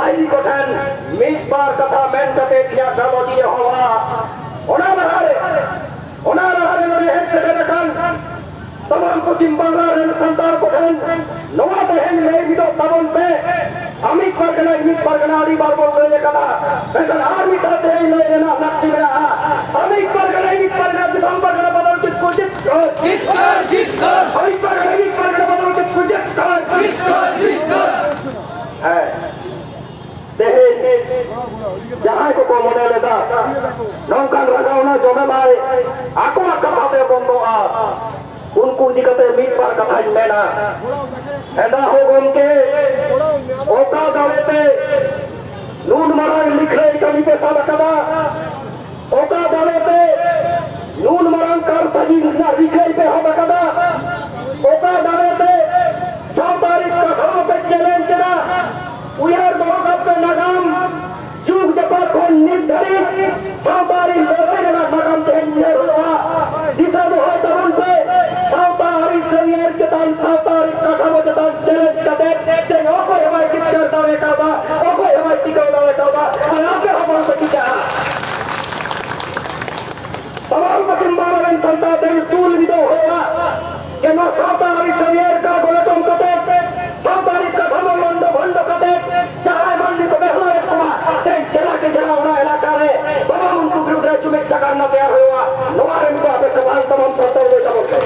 বাইরি কঠেন মিটবার কথা মেনটাতে দিয়া যাবতীয় হওয়া ওনার হারে লড়ে হেডসেটে দেখান तमाम पश्चिम बांग्ला संतान कठेन नवा बहन में विदो तबन पे अमित परगना आदि बार बोल रहे कदा लेकिन आर्मी का दे ले ना लक्ष्य में रहा अमित परगना दिसंबर का बदल किसको जित कर अमित परगना बदल किसको जित कर है देहे जहाँ को मने लेदा नौकान लगावना जमे भाई आको आका भावे बंदो आ उनको दिक्कते मिटबार कथा मेना एदा हो गमके ओका दावेते नून मरांग लिखले कविते साला कदा ओका दावेते नून मरांग कर सजी लिखले पे हो कदा ओका दावेते 7 तारीख का हम पे चैलेंज ना उयार बहुत अपने नागाम जुग जपात को निर्धारित 7 तारीख लोगे ना नागाम तेंजे हुआ दिशा में हो तबन पे 7 तारीख सरियर जतान 7 तारीख का खबर जतान चैलेंज का देखते हो कोई हमारी चित करता है काबा ओ कोई हमारी टिकाऊ है काबा और आपके हमारे को टिका तमाम पश्चिम बांग्ला संतान तेरे टूल विदो होगा कि ना 7 तारीख सरियर का गोलटम कते 7 तारीख का खबर मंडो भंडो कते चाहे मंडी को बेहला रखवा तेरे चला के जरा होना इलाका है तमाम उनको विरुद्ध चुमे चकारना तैयार हुआ नवारे को आपे सवाल तमाम करते हुए सबके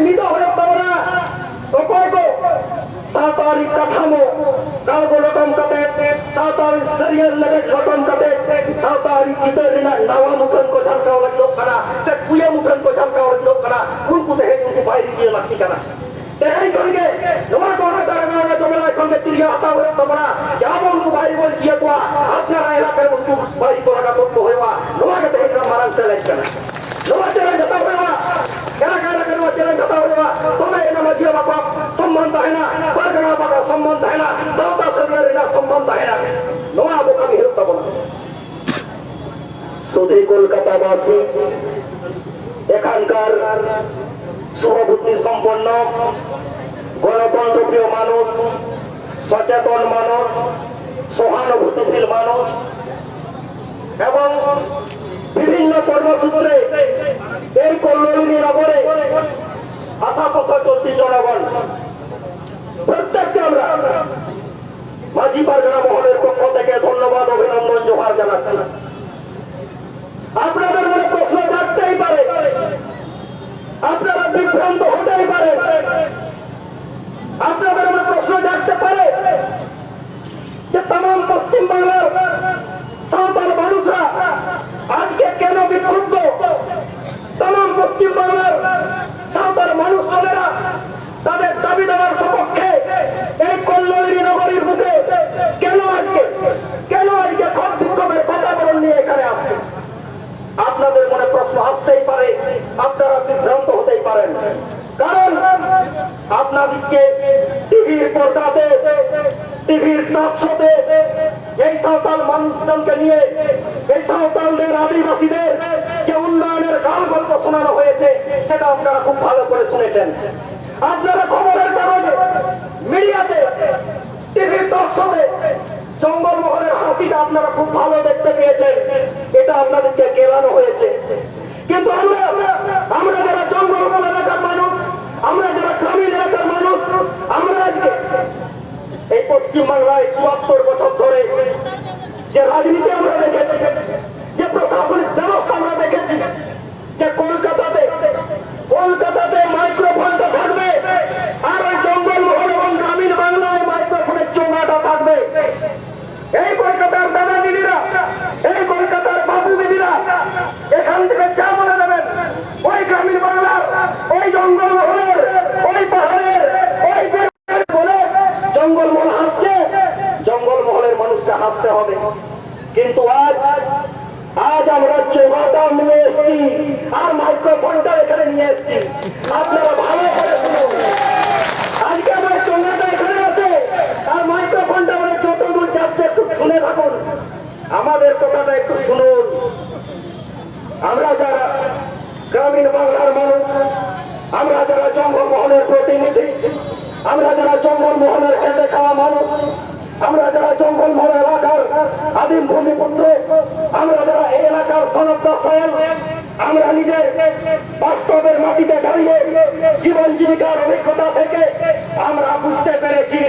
निदो हो तबना तो कोई को 7 तारीख का थामो काल को लोकम कते 7 तारीख सरियर लगे लोकम कते 7 तारीख चितरिना नवा मुखन को झलका और लोक करा से पुले मुखन को झलका और लोक करा उनको देहे उनको बाहरी चीज मत करा तेरे कोंगे नवा कोना तरंगा जमला कोंगे तिरिया आता हो तबना जाबो उनको बाहरी बोल चिया तो अपना रायला कर उनको बाहरी को लगा तो होवा नवा के देहे मारन चले चला नवा चले जाता होवा क्या करवा चले जाता होगा तुम्हें इन मजिया बाबा संबंध है ना परगना बाबा संबंध है ना साउता सरिया संबंध है ना नवा बोका भी हेल्प बोला सुधी कोलकाता वासी एखानकार शुभबुद्धि सम्पन्न गणतंत्र प्रिय मानुष सचेतन मानुष सहानुभूतिशील मानुष एवं বিভিন্ন কর্মসূত্রে এই কল্যাণী নগরে আশা পথ চলতি জনগণ প্রত্যেককে আমরা মাঝি পারগনা মহলের পক্ষ থেকে ধন্যবাদ অভিনন্দন জোহার জানাচ্ছি আপনাদের মনে প্রশ্ন জাগতেই পারে আপনারা বিভ্রান্ত হতেই পারে আপনাদের মনে প্রশ্ন জাগতে পারে যে तमाम পশ্চিম বাংলার সাঁওতাল মানুষরা আজকে কেন বিক্ষুব্ধ तमाम পশ্চিম বাংলার সাঁওতাল মানুষরা তাদের দাবি দেওয়ার সপক্ষে এই কল্যাণী নগরীর বুকে কেন আজকে ক্ষোভ বিক্ষোভের বাতাবরণ নিয়ে এখানে আসছে আপনাদের মনে প্রশ্ন আসতেই পারে আপনারা বিভ্রান্ত হতেই পারেন কারণ আপনাদেরকে টিভির পর্দাতে টিভির টকশোতে এই সাঁওতাল মানুষজনকে নিয়ে এই সাঁওতালদের আদিবাসীদের যে উন্নয়নের গান গল্প শোনানো হয়েছে সেটা আপনারা খুব ভালো করে শুনেছেন আপনারা খবরের কাগজে মিডিয়াতে টিভির টকশোতে জঙ্গলমহলের হাসিটা আপনারা খুব ভালো দেখতে পেয়েছেন এটা আপনাদেরকে কেলানো হয়েছে কিন্তু আমরা যারা জঙ্গলমহল এলাকার মানুষ আমরা যারা গ্রামীণ এলাকার মানুষ আমরা আজকে এই পশ্চিম বাংলায় ৭৪ বছর ধরে যে রাজনীতি আমরা দেখেছি যে প্রশাসনিক ব্যবস্থা আমরা দেখেছি যে কলকাতাতে মাইক্রোফোনটা থাকবে আর ওই জঙ্গলমহল এবং গ্রামীণ বাংলায় মাইক্রোফোনের চোঙাটা থাকবে এই কলকাতার দাদা দিদিরা এই কলকাতার বাবু দিদিরা এখান থেকে চা বলে দেবেন ওই গ্রামীণ বাংলার ওই জঙ্গলমহলের ওই পাহাড়ের ওই বলে জঙ্গলমহল হাসছে জঙ্গলমহলের মানুষকে হাসতে হবে কিন্তু আজ আমরা চোঙাটা নিয়ে এসেছি আর মাইক্রোফোনটা এখানে নিয়ে এসেছি আপনারা ভালো করে শুনুন আজকে আমার চোঙাটা এখানে আছে আর মাইক্রোফোনটা আমরা যতদূর যাচ্ছে একটু শুনে থাকুন আমাদের কথাটা একটু শুনুন আমরা যারা গ্রামীণ বাংলার মানুষ আমরা যারা জঙ্গলমহলের প্রতিনিধি আমরা যারা জঙ্গলমহলের খেতে খাওয়া মানুষ, আমরা যারা জঙ্গলমহল এলাকার আদিম ভূমিপুত্র, আমরা যারা এই এলাকার সনদদাসেল, আমরা নিজের বাস্তবের মাটিতে দাঁড়িয়ে জীবন জীবিকার অভিজ্ঞতা থেকে আমরা বুঝতে পেরেছি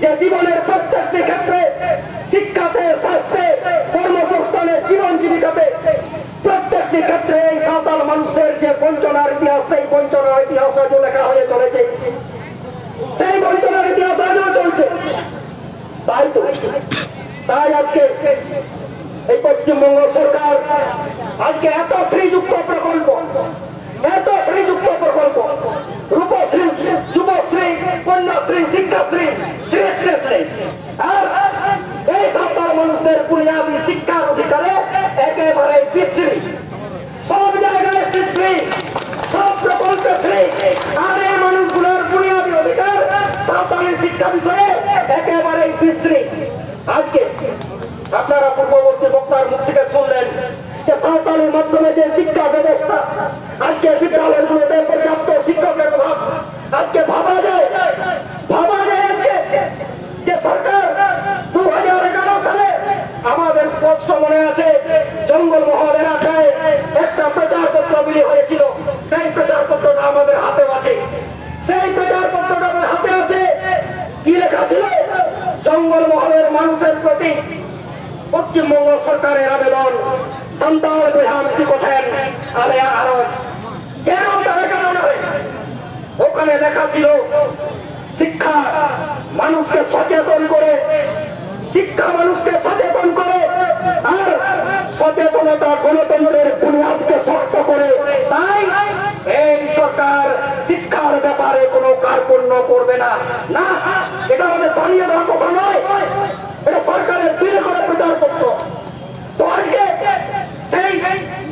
যে জীবনের প্রত্যেকটি ক্ষেত্রে, শিক্ষাতে, স্বাস্থ্যে, কর্মসংস্থানে, জীবন জীবিকাতে প্রত্যেকটি ক্ষেত্রে এই সাঁওতাল মানুষদের যে বঞ্চনার ইতিহাস, সেই বঞ্চনার ইতিহাস আজও লেখা হয়ে চলেছে, সেই বঞ্চনার ইতিহাস আজও চলছে। তাই আজকে এই পশ্চিমবঙ্গ সরকার আজকে এত শ্রীযুক্ত প্রকল্প, রূপশ্রী, যুবশ্রী, কন্যাশ্রী, শিক্ষাশ্রী, শ্রী আর এই সাঁওতাল মানুষদের বুনিয়াদী শিক্ষার অধিকারে একেবারে বিশ্রী, সব জায়গায় শ্রী, সব প্রকল্পে শ্রী, আর এই মানুষগুলোর বুনিয়াদী অধিকার সাঁওতালি শিক্ষা বিষয়ে একেবারে বিশ্রী। আজকে আপনারা পূর্ববর্তী বক্তার মুখ থেকে শুনলেন যে সাঁওতালির মাধ্যমে যে শিক্ষা ব্যবস্থা, আজকে বিদ্যালয়গুলোতে পর্যাপ্ত শিক্ষকের অভাব। আজকে ভাবা যায় আজকে যে সরকার 2011 সালে, আমাদের স্পষ্ট মনে আছে, জঙ্গলমহল এলাকায় একটা প্রচারপত্র বিলি হয়েছিল। সেই প্রচারপত্রটা আমাদের হাতে আছে, কি লেখা ছিল? জঙ্গলমহলের মানুষের প্রতি পশ্চিমবঙ্গ সরকারের আবেদন, সন্তান বিধান শিখেন আরো কেন তারা কেন নয়। ওখানে লেখা ছিল শিক্ষা মানুষকে সচেতন করে, আর সচেতনতা গণতন্ত্রের বুনিয়াদকে শক্ত করে। তাই এই সরকার শিক্ষার ব্যাপারে কোনো কার্পণ্য করবে না। এটা আমাদের বানিয়ে দেওয়া কথা নয়, এটা সরকারের বিল করে প্রচার করত। তো আজকে সেই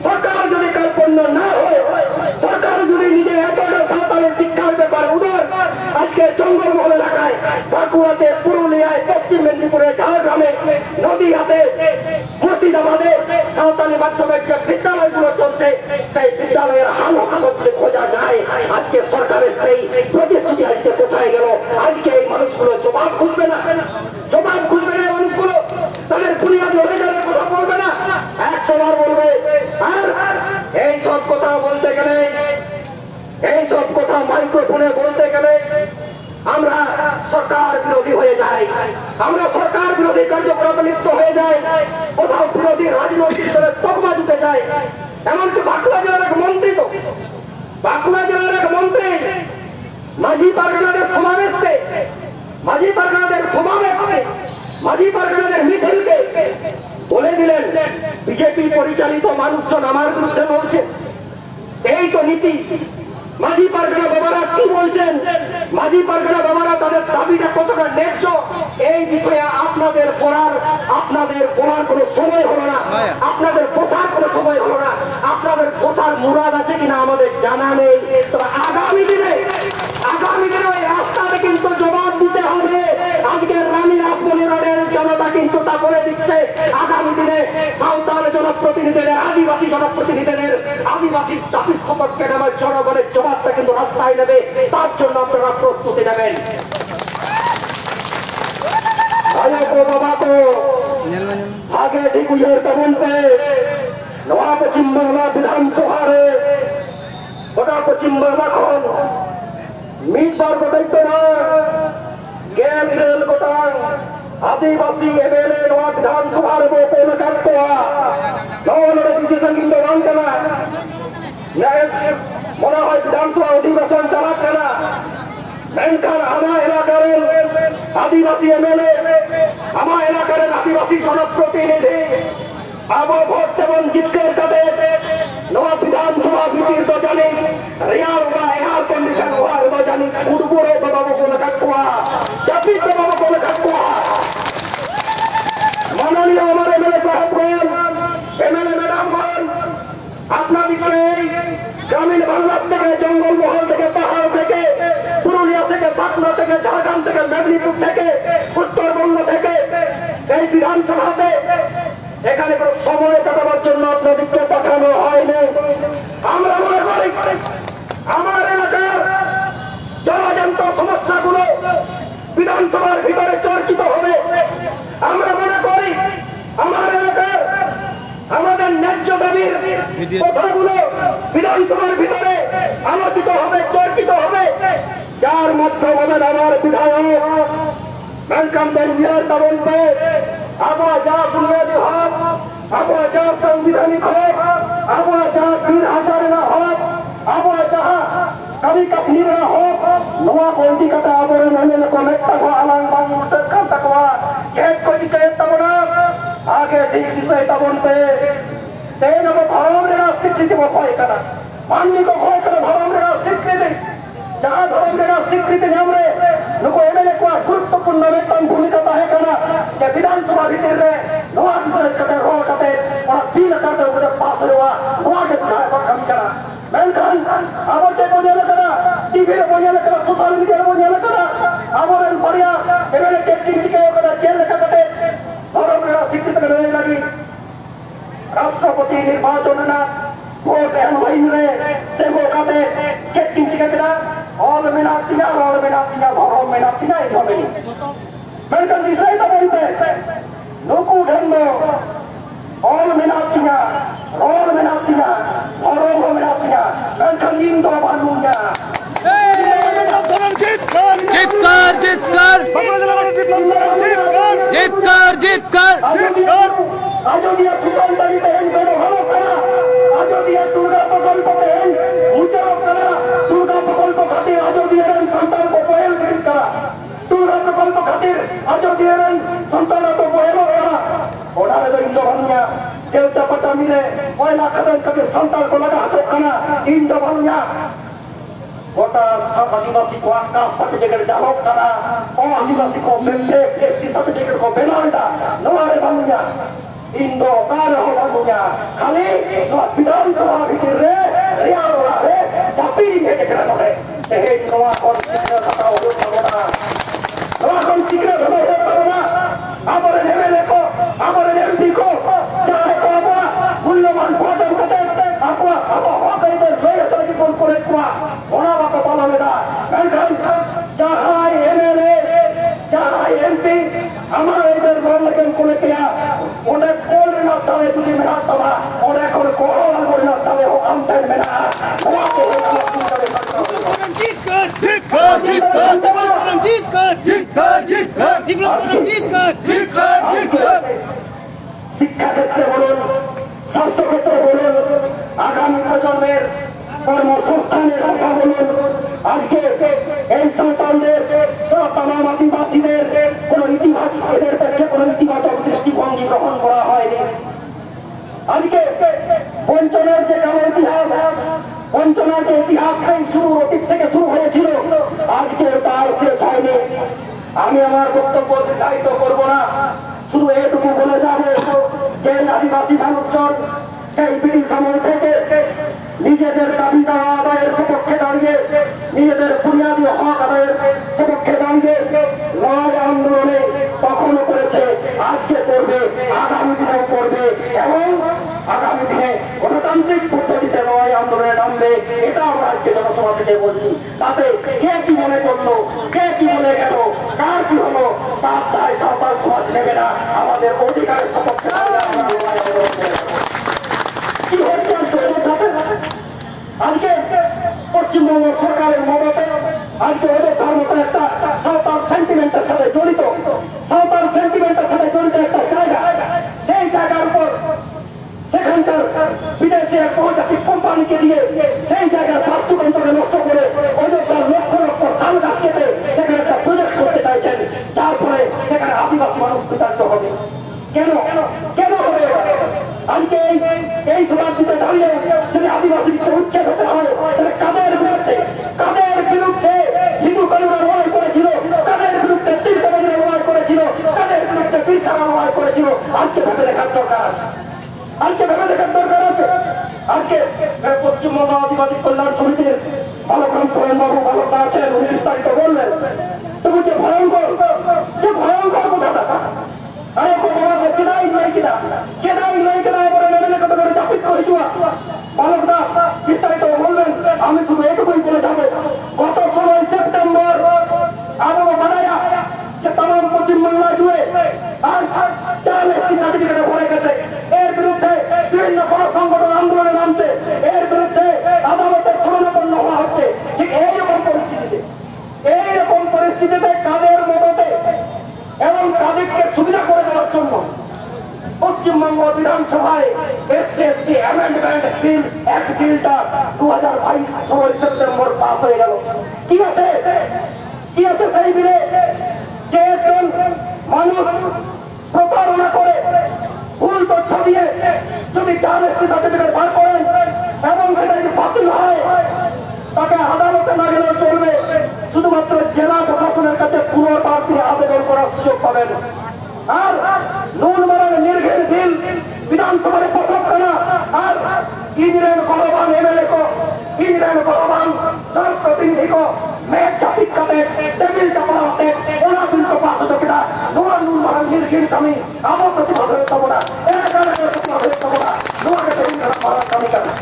সরকার যদি কার্পণ্য না হয়, সরকার যদি নিজে এতটা সাঁওতালের শিক্ষার ব্যাপারে উদার, আজকে জঙ্গলমহল এলাকায়, বাঁকুড়াতে, পুরুলিয়ায়, পশ্চিম মেদিনীপুরে, ঝাড়গ্রামে, নদীয়াতে, মুর্শিদাবাদে সাঁওতালি মাধ্যমের যে বিদ্যালয়গুলো চলছে, সেই বিদ্যালয়ের হালত যদি খোঁজা যায়, আজকে সরকারের সেই প্রতিশ্রুতি আজকে কোথায় গেল? আজকে এই মানুষগুলো জবাব খুঁজবে না এই মানুষগুলো, তাদের বুনিয়াদী অধিকারের কথা বলবে না, 100 বার বলবে। আর এই সব কথা বলতে গেলে, এই সব কথা মাইক্রোফোনে বলতে গেলে আমরা সরকার বিরোধী হয়ে যাই, আমরা সরকার বিরোধী কার্যক্রমে লিপ্ত হয়ে যাই, কোথাও বিরোধী রাজনৈতিক দলের তকমা দিতে যায়। এমনকি বাঁকুড়া জেলার এক মন্ত্রী মাঝি পারগানাদের সমাবেশকে, মাঝি পারগানাদের মিছিলকে বলে দিলেন, বিজেপি পরিচালিত মানুষজন আমার বিরুদ্ধে বলছে। এই তো নীতি। মাঝি পারগানা বাবারা কি বলছেন, মাঝি পারগানা বাবারা তাদের দাবিটা কতটা ন্যায্য, এই বিষয়ে আপনাদের বলার কোনো সময় হলো না, আপনাদের বসার কোনো সময় হলো না, আপনাদের বসার মুরাদ আছে কিনা আমাদের জানা নেই। তবে আগামী দিনে ওই রাস্তাতে কিন্তু জবাব দিতে হবে। আজকের রানীর আপনের জনতা কিন্তু তা বলে দিচ্ছে, আগামী দিনে সাঁওতাল জনপ্রতিনিধিদের, আদিবাসী জনপ্রতিনিধিদের, আদিবাসী জাতি সম্পর্কে আমার জনগণের জবাবটা কিন্তু রাস্তায় নেবে। তার জন্য আপনারা প্রস্তুতি নেবেন। आगे दिग्विजय तरुण पे नवा पश्चिम बांगला विधानसभा गोटा पश्चिम बांगला खन मिट बार गटाइतो ना गेल गोटा आदिवासी एमएलए नवा विधानसभा डिसीजन किन्तु बांग कना मने हय विधानसभा अधिवेशन चालाच्छे मेनखान आमा एलाकार आदिवासी एमएलए आमा एलाकार आदिवासी जनप्रतिनिधि अब भोट देवन जितकर कदे नवा विधानसभा मीटिंग तो जानी रियाल हुआ एयर कंडीशन हुआ तो जानी उड़बुरे बाबू को लखकुआ जाति बाबू को लखकुआ माननीय हमारे एमएलए साहबगण एमएलए मैडमगण अपना दिखे ग्रामीण बांग्ला থেকে জঙ্গলমহল থেকে পাহাড় থেকে পুরুলিয়া থেকে বাঁকুড়া থেকে ঝাড়গ্রাম থেকে মেদিনীপুর থেকে উত্তরবঙ্গ থেকে এই বিধানসভাতে এখানে কোনো সময় কাটাবার জন্য আপনাদেরকে পাঠানো হয়নি। আমরা মনে করি আমার এলাকার সমস্যাগুলো বিধানসভার ভিতরে চর্চিত হবে। আমরা মনে করি আমার এলাকার আমাদের ন্যায্য দাবির কথাগুলো বিধানসভার ভিতরে আলোচিত হবে, চর্চিত হবে, যার মাধ্যমে আমার বিধায়ক मैलकम बेंजियर तवन पे अब जा बुनियादी हक अब जा संविधानिक हक अब जा वीर हजारे हक अब जहाँ कभी कश्मीर हक नवा बोलती कथा अब मैंने को मेट्टा को आलंग बांग मुतक्का तकवा खेत को चिके तबना आगे ठीक दिसे तवन पे तेन को धर्म रे स्वीकृति को खोई करा माननी को खोई करा धर्म रे स्वीकृति जहाँ धर्म रे स्वीकृति नाम रे नुको एमएलए को गुरुत्वपूर्ण मेटन भूमिका ताहे कना के विधानसभा भीतर रे नवा विषय कते रो कते और तीन करते ऊपर पास हुआ नवा के विधायक कम करा मेनखान अब चे बोले करा टीवी रे बोले करा सोशल मीडिया रे बोले करा आमरे बढ़िया एमएलए चेकिंग के करा जेल कते धर्म रे स्वीकृति करने लगी राष्ट्रपति निर्वाचन ना ভোট এখন হইলে দেখো কাতে চেকিং চিকেরা অল মিনাতিনা ধরম মিনাতিনা এই হবে মেনকান বিষয়টা বলতে লোকু ধর্ম অল মিনাতিনা ধরম মিনাতিনা মেনকান ইন্দো বানুয়া জিতকার আজদিয়া সুলতান বাড়িতে হেন বেরো ভালো করা আজদিয়া দুর্গা প্রকল্প হেন উচ্চারণ করা দুর্গা প্রকল্প খাতির আজদিয়ার সন্তান को पहल करा दुर्गा प्रकल्प खातिर আজদিয়ার সন্তান को पहल करा ওনারে তো ইন্দো বানুয়া দেউতা পাতা মিলে পয়লা খাদান থেকে সন্তান को लगा हाथ खाना ইন্দো বানুয়া गोटा सब आदिवासी को आकाश सर्टिफिकेट जालो करा और आदिवासी को बेटे एसटी सर्टिफिकेट को बेलांडा नवारे बानुया इंदो कार हो बानुया खाली नो विधानसभा भीतर रे रियाला रे चापी हे देखरा रे हे नवा कोन सिग्नल कथा हो ना नवा कोन सिग्नल हो ना आमरे एमएलए को आमरे एमपी को चाहे को मूल्यवान भोट कते आपवा अब हो गई तो लय तरी कोन करे कुआ ओना बात पालो मेरा मेनखान चाहे एमएलए चाहे एमपी हमारे इधर बालकन को लेके उन्हें कोल ना तवे तुझे मेरा तवा उन्हें कोल कोल ना तवे हो हम तक मेरा শিক্ষা ক্ষেত্রে বলুন স্বাস্থ্য ক্ষেত্রে বলুন আগামী প্রজন্মের কর্মসংস্থানের কথা বলুন আজকে এই সন্তানদের তাম আদিবাসীদের কোন ইতিবাচক এদের পক্ষে কোন ইতিবাচক দৃষ্টিভঙ্গি গ্রহণ করা হয়নি আজকে বঞ্চনার যে কালো ইতিহাস বঞ্চনার যে ইতিহাস সেই শুরু অতীত থেকে শুরু হয়েছিল আজকে তার শেষ হয়নি আমি আমার বক্তব্য দীর্ঘায়িত করবো না শুধু এটুকু বলে যাবো যে আদিবাসী মানুষজন সেই ব্রিটিশ আমল থেকে নিজেদের দাবি দাওয়া আদায়ের সপক্ষে দাঁড়িয়ে নিজেদের বুনিয়াদী হক আদায়ের সপক্ষে দাঁড়িয়ে লড়াই আন্দোলনে তখনও করেছে আজকে করবে আগামী দিনেও করবে এবং আগামী দিনে গণতান্ত্রিক পদ্ধতিতে লড়াই আন্দোলনে নামবে এটা আমরা আজকে জনসভা থেকে বলছি তাতে কে কি মনে করলো কে কি মনে গেল কার কি হলো তার দায় সাঁওতাল সমাজ নেবে না আমাদের অধিকারের সপক্ষে কি হচ্ছে আজকে পশ্চিমবঙ্গ সরকারের মদতে আজকে ওদের ধর্মটা একটা সাঁওতাল সেন্টিমেন্টের সাথে জড়িত সাঁওতাল সেন্টিমেন্টের সাথে জড়িত একটা জায়গা সেই জায়গার উপর সেখানকার বিদেশি এক বহুজাতিক কোম্পানিকে দিয়ে সেই জায়গার বাস্তুতন্ত্রকে নষ্ট করে ওদের লক্ষ লক্ষ ধান গাছ কেটে সেখানে একটা প্রজেক্ট করতে চাইছেন যার ফলে সেখানে আদিবাসী মানুষ বিতাড়িত হবে কেন কেন হবে আজকে এই শতাব্দীতে দাঁড়িয়ে যদি আদিবাসীকে উচ্ছেদ হতে হয় তাহলে কাদের বিরুদ্ধে হিন্দু কলিরা লড়াই করেছিল কাদের বিরুদ্ধে তীর্থবাদীরা লড়াই করেছিল কাদের বিরুদ্ধে বিরসারা লড়াই করেছিল আজকে ভেবে দেখার দরকার আছে আজকে পশ্চিমবঙ্গ আদিবাসী কল্যাণ সমিতির বালকরাম সোহেন বাবু বালকরা আছেন উনি বিস্তারিত বললেন তবু যে ভয়ঙ্কর কথাটা আরে চেনাই নয় কিনা এবারে লেভেলে কত করে চাপিত করেছি বালকরা বিস্তারিত বলবেন আমি শুধু এটুকুই বলে যাবো গত 16 সেপ্টেম্বর আবহাওয়া বানায়া যে তাম পশ্চিম বাংলা জুড়ে আর 4 এসটি সার্টিফিকেটে ভরে গেছে। এর বিরুদ্ধে বিভিন্ন বড় সংগঠন আন্দোলনে নামছে, এর বিরুদ্ধে আদালতের শরণাপন্ন হওয়া হচ্ছে। ঠিক এইরকম পরিস্থিতিতে কাদের মদতে এবং কাদেরকে সুবিধা করে দেওয়ার জন্য পশ্চিমবঙ্গ বিধানসভায় এসসি অ্যামেন্ডমেন্ট বিল এক বিলটা 2022 16 সেপ্টেম্বর পাস হয়ে গেল। কি আছে সেই বিলে? যে একজন মানুষ প্রতারণা করে ভুল তথ্য দিয়ে যদি 4 এসটি সার্টিফিকেট বার করেন এবং সেটা যদি বাতিল হয়, তাকে আদালতে না গেলেও চলবে, শুধুমাত্র জেলা প্রশাসনের কাছে পুনর্বার তিনি আবেদন করার সুযোগ পাবেন। আর নুন মারার নির্ঘের বিল বিধানসভার প্রস্তাব করা আর ইংরেজ ভগবান এমএলএ को ইংরেজ ভগবান জনপ্রতিনিধি को মেঘ চাপিকাতে টেবিল চাপাতে ওনা বিল को পাস হতে কিনা নোয়া নুন মারার নির্ঘের আমি আমার প্রতিবাদ হয়ে যাব না, এর কারণে প্রতিবাদ হয়ে যাব না, নোয়াকে টেবিল মারার কামি কেনা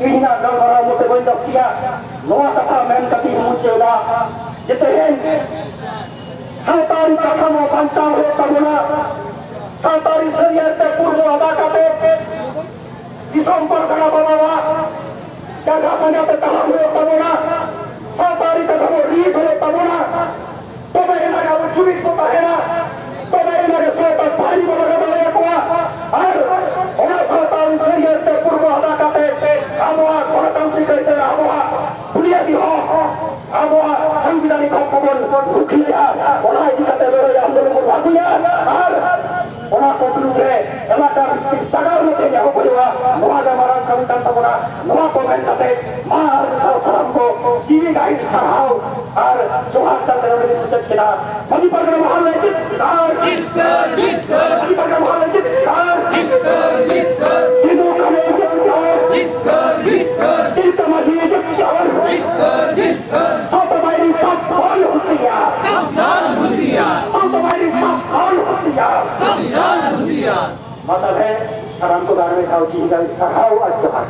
ina galmara mo te goinda kia noa kata men kati muncul da jeten sautari kata mo pancang ho tabuna sautari seriar te purbo ada kate disompor kana bawa jaga panya te taham ho tabuna sautari kata mo ri ho tabuna tobe ena ga chubit ko tahena tobe ena ga sautar bhari bala ga bale ko ar ona sautari seriar te purbo ada kate আবহাওয়া গণতান্ত্রিক আবহাওয়া বুনিয়াদী হক আবহাওয়া সাংবিধানিক হক কবল রুখিয়া ওনা এদিকে লড়াই আন্দোলন ভাগুয়া আর ওনা কতলুরে এলাকার জায়গার মধ্যে যাও বলবা নোয়াগা মারার সংবিধান তবনা নোয়া কমেন্টাতে মা আর সারামকো জীবী গাইড সাহাও আর জোহার চালতে রয়েছে কিনা মজিপাগড় মহল্লা চিৎকার চিৎকার চিৎকার মজিপাগড় মহল্লা চিৎকার চিৎকার চিৎকার হিন্দু কামে চিৎকার চিৎকার চিৎকার তিলতমাঝি চিৎকার চিৎকার চিৎকার সতবাইরি সতবান হুঁশিয়ার সাবধান হুঁশিয়ার সতবাইরি সতবান হুঁশিয়ার সাবধান হুঁশিয়ার मतलब है सराम को गाने में खाओ चीज का सराव और जोहार।